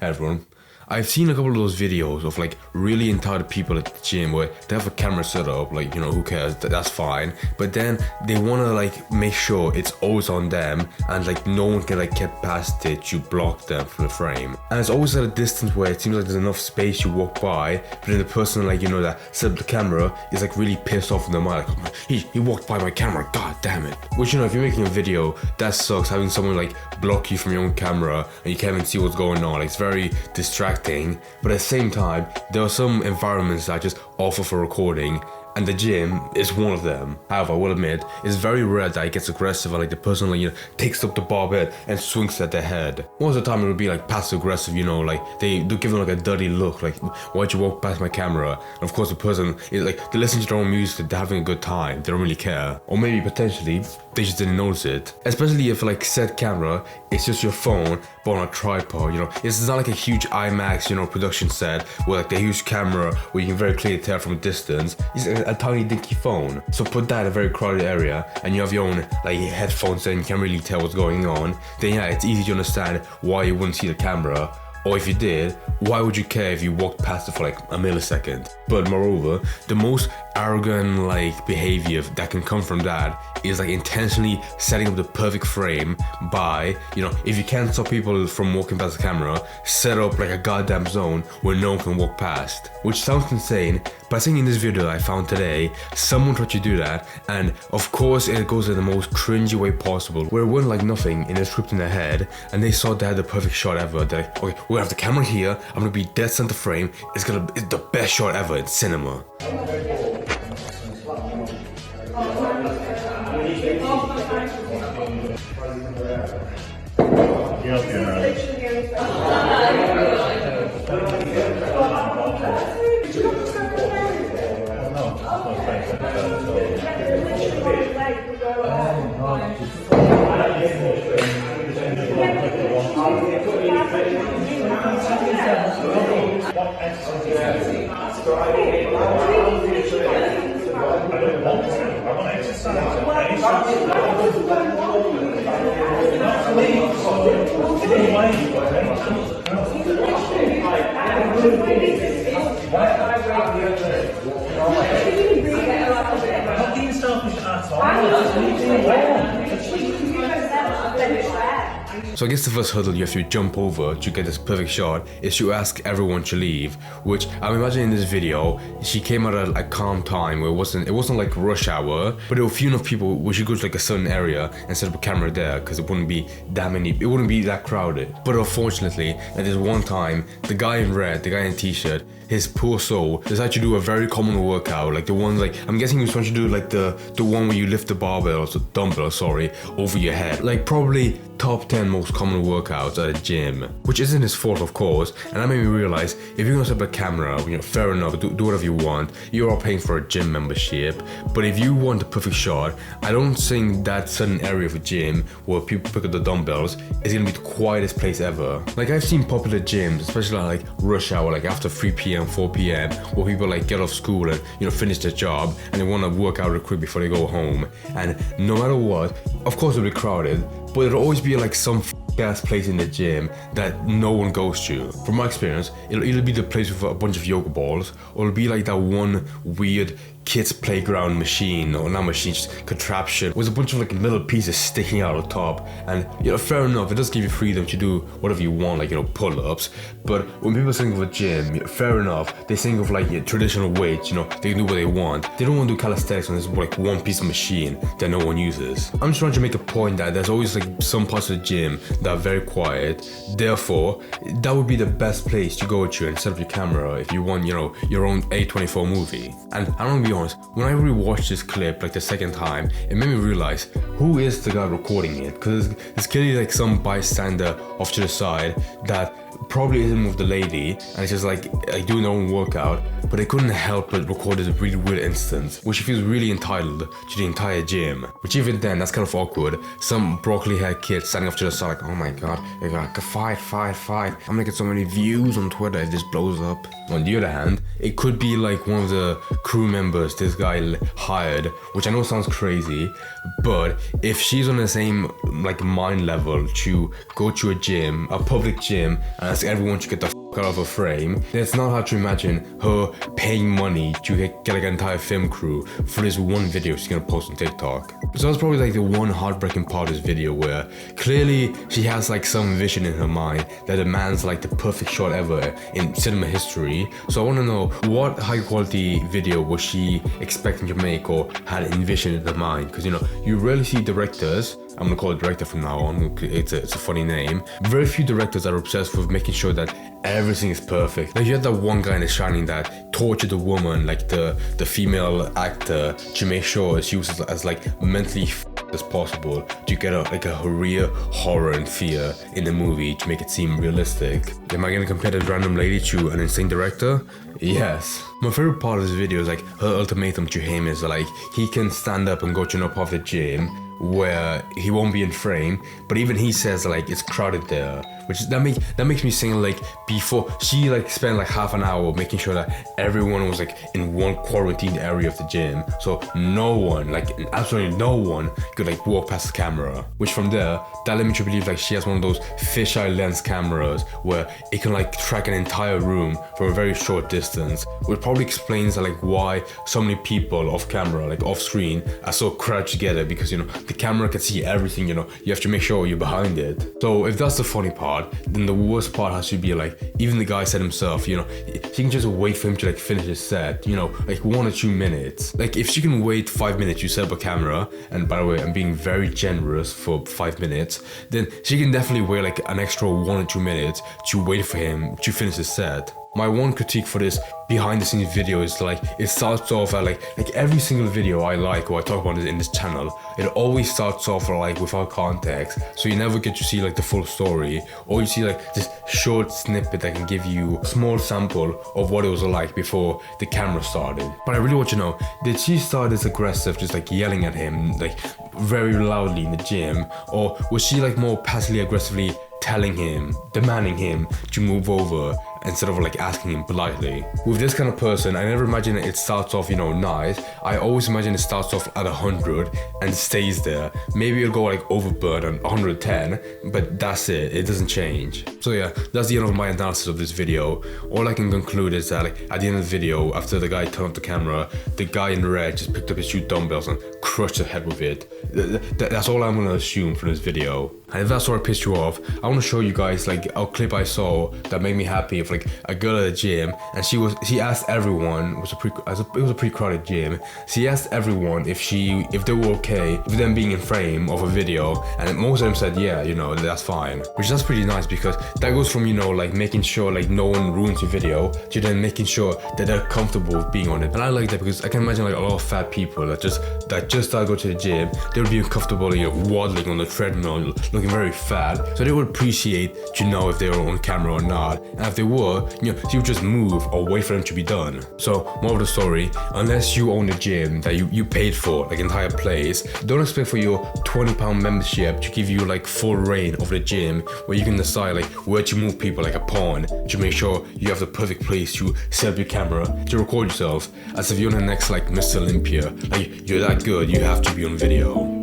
Hey everyone. I've seen a couple of those videos of like really entitled people at the gym where they have a camera set up, like, you know, who cares, that's fine. But then they want to like make sure it's always on them and like no one can like get past it to block them from the frame. And it's always at a distance where it seems like there's enough space you walk by, but then the person like, you know, that set up the camera is like really pissed off in their mind, like, oh, he walked by my camera, god damn it. Which, you know, if you're making a video, that sucks, having someone like block you from your own camera and you can't even see what's going on. Like, it's very distracting. But at the same time, there are some environments that just offer for recording, and the gym is one of them. However, I will admit, it's very rare that it gets aggressive and like the person like, you know, takes up the barbell and swings at their head. Most of the time it would be like passive aggressive, you know, like they do give them like a dirty look, like, why'd you walk past my camera? And of course the person is like, they listen to their own music, they're having a good time, they don't really care. Or maybe potentially they just didn't notice it. Especially if like said camera, it's just your phone but on a tripod, you know. It's not like a huge IMAX, you know, production set where like the huge camera where you can very clearly tell from a distance. It's a tiny dinky phone. So put that in a very crowded area and you have your own like headphones and you can't really tell what's going on, then yeah, it's easy to understand why you wouldn't see the camera. Or if you did, why would you care if you walked past it for like a millisecond? But moreover, the most arrogant like behavior that can come from that is like intentionally setting up the perfect frame by, you know, if you can't stop people from walking past the camera, set up like a goddamn zone where no one can walk past. Which sounds insane, but I think in this video I found today, someone tried to do that, and of course it goes in the most cringy way possible, where it went like nothing in a script in their head, and they saw they had the perfect shot ever. They're like, okay, we're gonna have the camera here, I'm gonna be dead center frame, it's the best shot ever in cinema. So I guess the first hurdle you have to jump over to get this perfect shot is to ask everyone to leave, which I'm imagining in this video, she came out at a calm time where it wasn't like rush hour, but there were few enough people where she go to like a certain area and set up a camera there because it wouldn't be that crowded. But unfortunately, at this one time, the guy in red, the guy in t-shirt, his poor soul decided to do a very common workout, like the ones like, I'm guessing he was trying to do like the one where you lift the dumbbell, over your head. Like probably top 10 most common workouts at a gym, which isn't his fault of course, and that made me realize if you're gonna set up a camera, you know, fair enough, do whatever you want, you're all paying for a gym membership, but if you want the perfect shot, I don't think that certain area of a gym where people pick up the dumbbells is gonna be the quietest place ever. Like I've seen popular gyms, especially like rush hour, like after 3 p.m, 4 p.m, where people like get off school and, you know, finish their job and they wanna work out real quick before they go home, and no matter what, of course it'll be crowded, but it'll always be like some ass place in the gym that no one goes to. From my experience, it'll either be the place with a bunch of yoga balls, or it'll be like that one weird kids playground machine, or not machine, just contraption with a bunch of like little pieces sticking out on top. And you know, fair enough, it does give you freedom to do whatever you want, like, you know, pull-ups. But when people think of a gym, you know, fair enough, they think of like traditional weights, you know, they can do what they want. They don't want to do calisthenics when there's like one piece of machine that no one uses. I'm just trying to make a point that there's always like some parts of the gym that are very quiet, therefore that would be the best place to go to and set up your camera if you want, you know, your own A24 movie. And I'm gonna be honest, when I rewatched this clip like the second time, it made me realize who is the guy recording it, because it's clearly like some bystander off to the side that probably isn't with the lady and it's just like doing their own workout, but they couldn't help but record this really weird instance, which feels really entitled to the entire gym. Which even then, that's kind of awkward. Some broccoli haired kid standing off to the side like, oh my god, fight. I'm gonna get so many views on Twitter if this blows up. On the other hand, it could be like one of the crew members this guy hired, which I know sounds crazy, but if she's on the same like mind level to go to a gym, a public gym, and and ask everyone to get the out of a frame, then it's not hard to imagine her paying money to get like an entire film crew for this one video she's gonna post on TikTok. So that's probably like the one heartbreaking part of this video, where clearly she has like some vision in her mind that demands like the perfect shot ever in cinema history. So I want to know, what high quality video was she expecting to make or had envisioned in her mind? Because you know, you rarely see directors, I'm gonna call it director from now on, it's a funny name. Very few directors are obsessed with making sure that everything is perfect. Like you had that one guy in The Shining that tortured the woman, like the female actor, to make sure she was as like mentally as possible to get a real horror and fear in the movie to make it seem realistic. Am I gonna compare this random lady to an insane director? Yes. My favorite part of this video is like her ultimatum to him is like he can stand up and go to another part of the gym where he won't be in frame, but even he says like it's crowded there, which that makes me think like before she like spent like half an hour making sure that everyone was like in one quarantined area of the gym, so no one, like absolutely no one, could like walk past the camera. Which from there, that led me to believe like she has one of those fisheye lens cameras where it can like track an entire room for a very short distance, which probably explains like why so many people off camera, like off screen, are so crouched together, because you know the camera can see everything, you know, you have to make sure you're behind it. So if that's the funny part, then the worst part has to be like, even the guy said himself, you know, she can just wait for him to like finish his set, you know, like 1 or 2 minutes. Like if she can wait 5 minutes to set up a camera, and by the way, I'm being very generous for 5 minutes, then she can definitely wait like an extra 1 or 2 minutes to wait for him to finish his set. My one critique for this behind the scenes video is like, it starts off at like every single video I like or I talk about in this channel, it always starts off like without context, so you never get to see like the full story, or you see like this short snippet that can give you a small sample of what it was like before the camera started. But I really want to know, did she start as aggressive, just like yelling at him like very loudly in the gym, or was she like more passively aggressively telling him, demanding him to move over instead of like asking him politely? With this kind of person, I never imagine it starts off, you know, nice. I always imagine it starts off at 100 and stays there. Maybe it'll go like overboard on 110, but that's it. It doesn't change. So yeah, that's the end of my analysis of this video. All I can conclude is that like at the end of the video, after the guy turned off the camera, the guy in red just picked up his 2 dumbbells and crushed her head with it. That's all I'm gonna assume from this video. And if that's what pissed you off, I want to show you guys like a clip I saw that made me happy of like a girl at a gym, and she asked everyone, it was a pretty crowded gym. She asked everyone if they were okay with them being in frame of a video, and most of them said yeah, you know, that's fine. Which that's pretty nice, because that goes from, you know, like making sure like no one ruins your video to then making sure that they're comfortable with being on it. And I like that, because I can imagine like a lot of fat people that just start to go to the gym, they would be uncomfortable, you know, waddling on the treadmill, looking very fat, so they would appreciate to know if they were on camera or not, and if they were, you know, you would just move or wait for them to be done. So more of the story, unless you own a gym that you paid for, like entire place, don't expect for your £20 membership to give you like full reign of the gym, where you can decide like where to move people like a pawn, to make sure you have the perfect place to set up your camera, to record yourself as if you're the next like Mr. Olympia, like you're that good, you have to be on video.